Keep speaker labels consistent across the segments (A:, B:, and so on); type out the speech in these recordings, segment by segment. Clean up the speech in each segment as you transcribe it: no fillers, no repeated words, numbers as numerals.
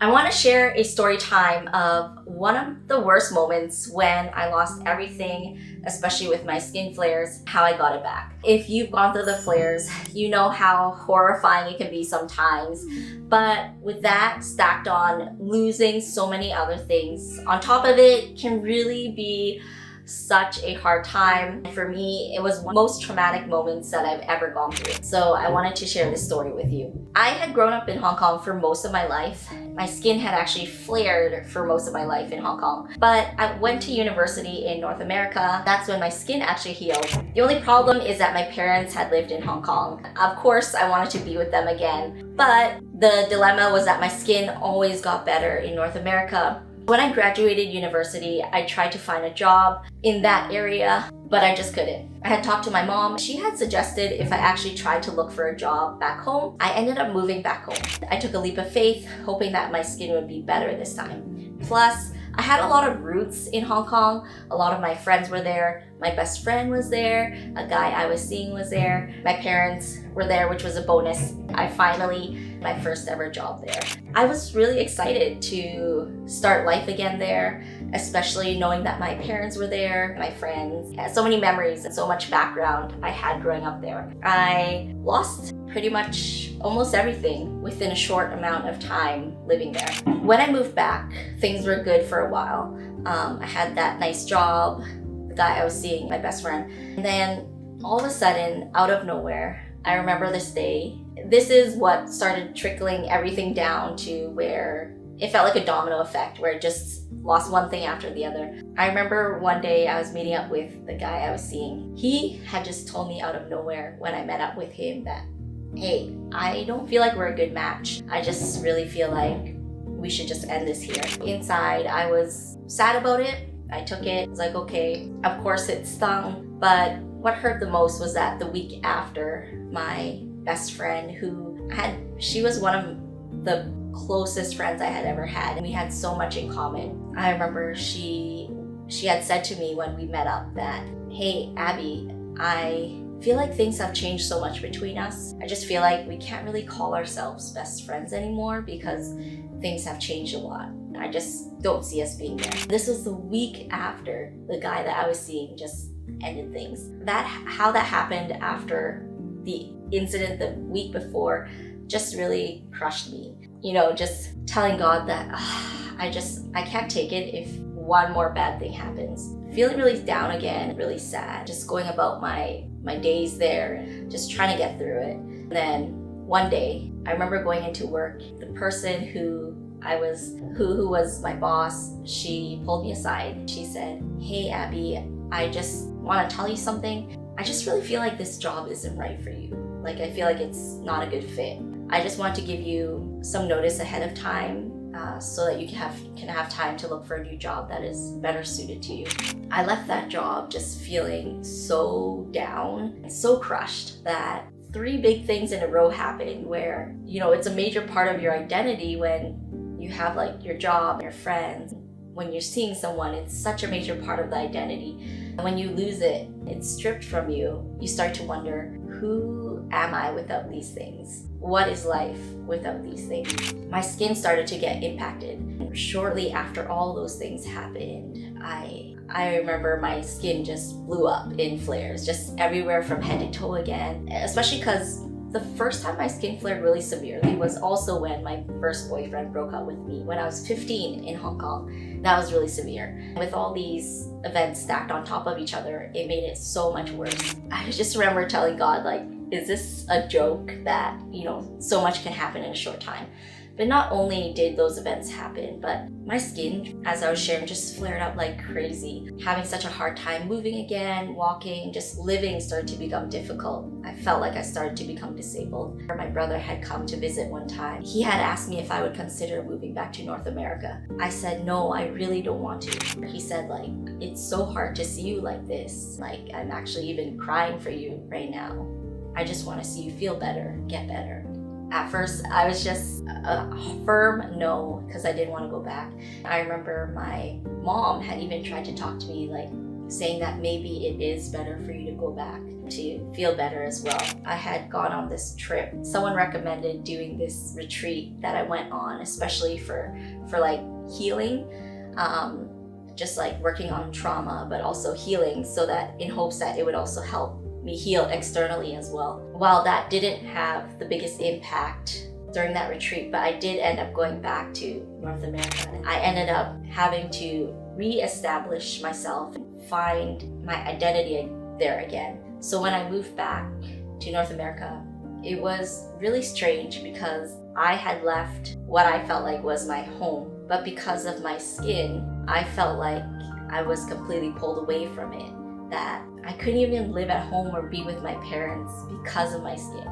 A: I want to share a story time of one of the worst moments when I lost everything, especially with my skin flares, how I got it back. If you've gone through the flares, you know how horrifying it can be sometimes. But with that stacked on losing so many other things, on top of it can really be such a hard time. For me, it was one of the most traumatic moments that I've ever gone through. So I wanted to share this story with you. I had grown up in Hong Kong for most of my life. My skin had actually flared for most of my life in Hong Kong. But I went to university in North America. That's when my skin actually healed. The only problem is that my parents had lived in Hong Kong. Of course, I wanted to be with them again. But the dilemma was that my skin always got better in North America. When I graduated university, I tried to find a job in that area, but I just couldn't. I had talked to my mom. She had suggested if I actually tried to look for a job back home. I ended up moving back home. I took a leap of faith, hoping that my skin would be better this time. Plus, I had a lot of roots in Hong Kong. A lot of my friends were there. My best friend was there. A guy I was seeing was there. My parents were there, which was a bonus. I finally, my first ever job there. I was really excited to start life again there, especially knowing that my parents were there, my friends. So many memories and so much background I had growing up there. I lost pretty much almost everything within a short amount of time living there. When I moved back, things were good for a while. I had that nice job, the guy I was seeing, my best friend. And then all of a sudden, out of nowhere, I remember this day. This is what started trickling everything down to where it felt like a domino effect, where it just lost one thing after the other. I remember one day I was meeting up with the guy I was seeing. He had just told me out of nowhere when I met up with him that, hey, I don't feel like we're a good match. I just really feel like we should just end this here. Inside, I was sad about it. I took it. I was like, okay, of course it stung, but what hurt the most was that the week after, my best friend she was one of the closest friends I had ever had, and we had so much in common. I remember she had said to me when we met up that, hey, Abby, I feel like things have changed so much between us. I just feel like we can't really call ourselves best friends anymore because things have changed a lot. I just don't see us being there. This was the week after the guy that I was seeing just ended things. How that happened after the incident the week before just really crushed me. You know, just telling God that I can't take it if one more bad thing happens. Feeling really down again, really sad, just going about my days there, just trying to get through it. And then one day, I remember going into work. The person who was my boss, she pulled me aside. She said, hey, Abby, I just want to tell you something. I just really feel like this job isn't right for you. Like, I feel like it's not a good fit. I just want to give you some notice ahead of time so that you can have time to look for a new job that is better suited to you. I left that job just feeling so down, so crushed that 3 big things in a row happened where, you know, it's a major part of your identity when you have like your job, your friends. When you're seeing someone, it's such a major part of the identity. And when you lose it, it's stripped from you. You start to wonder, who am I without these things? What is life without these things? My skin started to get impacted. Shortly after all those things happened, I remember my skin just blew up in flares, just everywhere from head to toe again. Especially because the first time my skin flared really severely was also when my first boyfriend broke up with me when I was 15 in Hong Kong. That was really severe. With all these events stacked on top of each other, it made it so much worse. I just remember telling God, like, is this a joke that, you know, so much can happen in a short time? But not only did those events happen, but my skin, as I was sharing, just flared up like crazy. Having such a hard time moving again, walking, just living started to become difficult. I felt like I started to become disabled. My brother had come to visit one time. He had asked me if I would consider moving back to North America. I said, no, I really don't want to. He said, like, it's so hard to see you like this. Like, I'm actually even crying for you right now. I just want to see you feel better, get better. At first, I was just a firm no, because I didn't want to go back. I remember my mom had even tried to talk to me like, saying that maybe it is better for you to go back to feel better as well. I had gone on this trip. Someone recommended doing this retreat that I went on, especially for like healing, just like working on trauma, but also healing, so that in hopes that it would also help me heal externally as well. While that didn't have the biggest impact during that retreat, but I did end up going back to North America. I ended up having to re-establish myself, find my identity there again. So when I moved back to North America, it was really strange because I had left what I felt like was my home, but because of my skin, I felt like I was completely pulled away from it, that I couldn't even live at home or be with my parents because of my skin.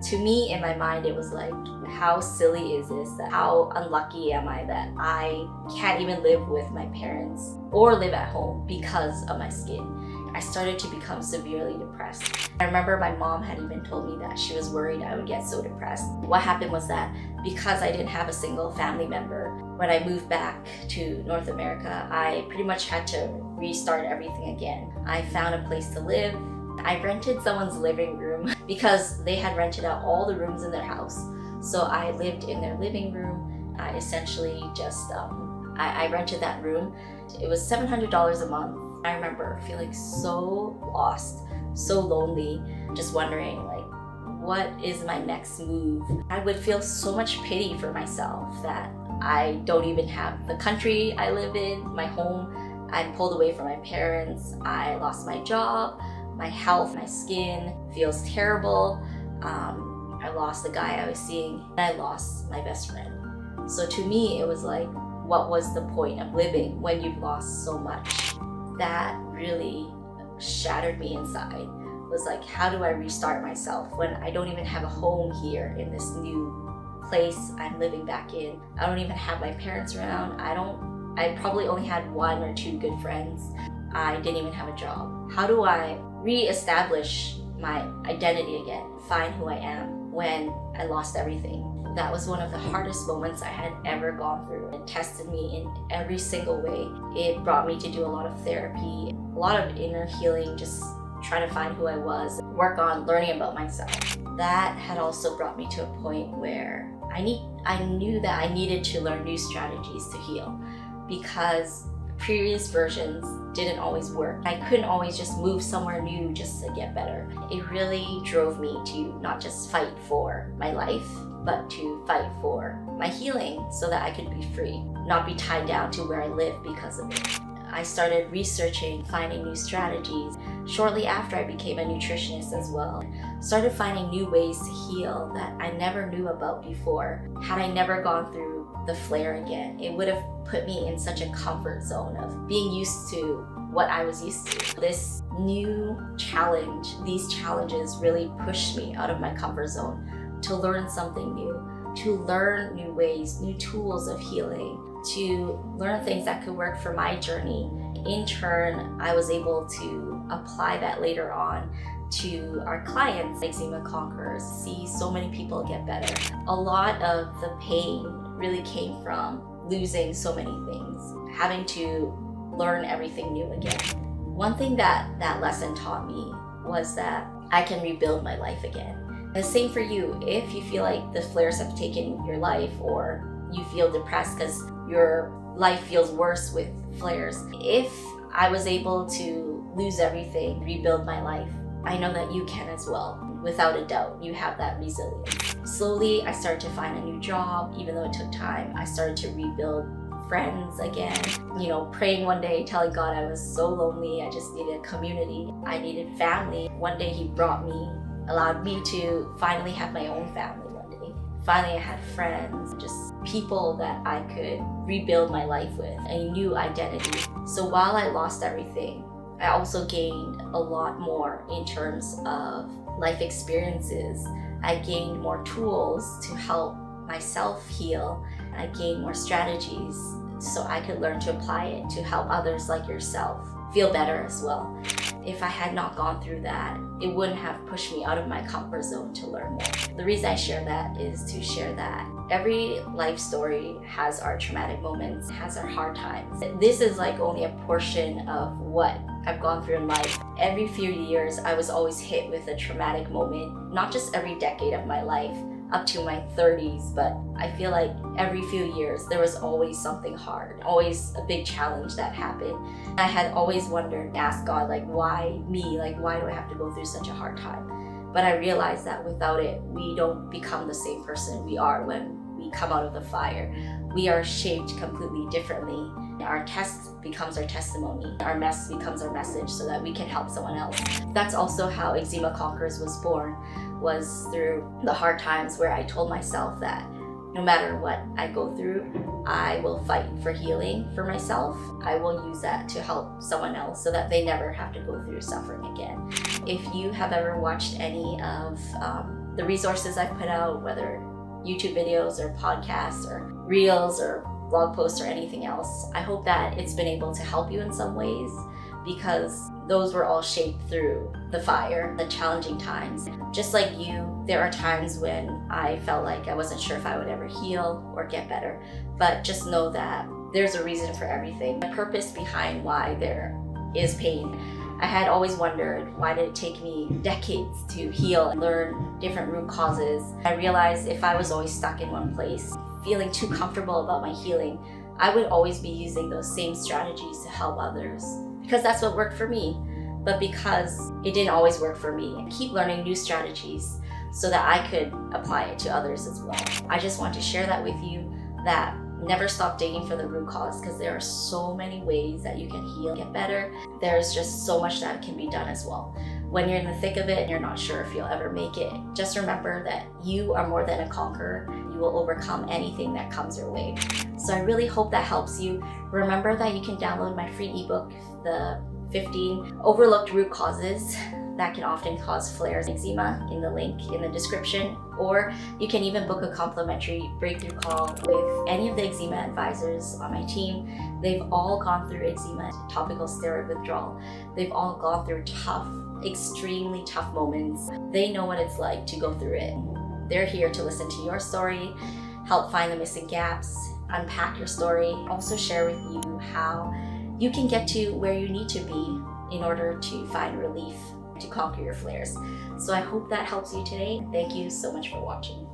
A: To me, in my mind, it was like, how silly is this? How unlucky am I that I can't even live with my parents or live at home because of my skin? I started to become severely depressed. I remember my mom had even told me that she was worried I would get so depressed. What happened was that because I didn't have a single family member, when I moved back to North America, I pretty much had to restart everything again. I found a place to live. I rented someone's living room because they had rented out all the rooms in their house. So I lived in their living room. I essentially just, I rented that room. It was $700 a month. I remember feeling so lost, so lonely, just wondering like, what is my next move? I would feel so much pity for myself that I don't even have the country I live in, my home. I'm pulled away from my parents. I lost my job, my health, my skin feels terrible. I lost the guy I was seeing, and I lost my best friend. So to me, it was like, what was the point of living when you've lost so much? That really shattered me inside. It was like, how do I restart myself when I don't even have a home here in this new place I'm living back in? I don't even have my parents around. I probably only had 1 or 2 good friends. I didn't even have a job. How do I re-establish my identity again, find who I am when I lost everything? That was one of the hardest moments I had ever gone through. It tested me in every single way. It brought me to do a lot of therapy, a lot of inner healing, just trying to find who I was, work on learning about myself. That had also brought me to a point where I knew that I needed to learn new strategies to heal, because previous versions didn't always work. I couldn't always just move somewhere new just to get better. It really drove me to not just fight for my life, but to fight for my healing so that I could be free, not be tied down to where I live because of it. I started researching, finding new strategies. Shortly after, I became a nutritionist as well. Started finding new ways to heal that I never knew about before. Had I never gone through the flare again, it would have put me in such a comfort zone of being used to what I was used to. This new challenge, these challenges really pushed me out of my comfort zone to learn something new, to learn new ways, new tools of healing, to learn things that could work for my journey. In turn, I was able to apply that later on to our clients, Eczema Conquerors, see so many people get better. A lot of the pain really came from losing so many things, having to learn everything new again. One thing that lesson taught me was that I can rebuild my life again. The same for you. If you feel like the flares have taken your life, or you feel depressed because your life feels worse with flares, if I was able to lose everything, rebuild my life, I know that you can as well. Without a doubt, you have that resilience. Slowly, I started to find a new job, even though it took time. I started to rebuild friends again. Praying one day, telling God I was so lonely, I just needed a community. I needed family. One day He allowed me to finally have my own family one day. Finally, I had friends, just people that I could rebuild my life with, a new identity. So while I lost everything, I also gained a lot more in terms of life experiences. I gained more tools to help myself heal. I gained more strategies so I could learn to apply it to help others like yourself feel better as well. If I had not gone through that, it wouldn't have pushed me out of my comfort zone to learn more. The reason I share that is to share that every life story has our traumatic moments, has our hard times. This is like only a portion of what I've gone through in life. Every few years, I was always hit with a traumatic moment, not just every decade of my life, up to my 30s, but I feel like every few years there was always something hard, always a big challenge that happened. I had always wondered, asked God, like, why me? Like, why do I have to go through such a hard time? But I realized that without it, we don't become the same person we are when we come out of the fire. We are shaped completely differently. Our test becomes our testimony. Our mess becomes our message so that we can help someone else. That's also how Eczema Conquerors was born, was through the hard times where I told myself that no matter what I go through, I will fight for healing for myself. I will use that to help someone else so that they never have to go through suffering again. If you have ever watched any of the resources I've put out, whether YouTube videos or podcasts or reels or blog posts or anything else, I hope that it's been able to help you in some ways, because those were all shaped through the fire, the challenging times. Just like you, there are times when I felt like I wasn't sure if I would ever heal or get better, but just know that there's a reason for everything, a purpose behind why there is pain. I had always wondered, why did it take me decades to heal and learn different root causes? I realized if I was always stuck in one place, feeling too comfortable about my healing, I would always be using those same strategies to help others, because that's what worked for me. But because it didn't always work for me, I keep learning new strategies so that I could apply it to others as well. I just want to share that with you, that never stop digging for the root cause, because there are so many ways that you can heal, get better. There's just so much that can be done as well. When you're in the thick of it and you're not sure if you'll ever make it, just remember that you are more than a conqueror. You will overcome anything that comes your way. So I really hope that helps you. Remember that you can download my free ebook, the 15 overlooked root causes that can often cause flares and eczema, in the link in the description. Or you can even book a complimentary breakthrough call with any of the eczema advisors on my team. They've all gone through eczema, topical steroid withdrawal. They've all gone through tough, extremely tough moments. They know what it's like to go through it. They're here to listen to your story, help find the missing gaps, unpack your story, also share with you how you can get to where you need to be in order to find relief, to conquer your flares. So I hope that helps you today. Thank you so much for watching.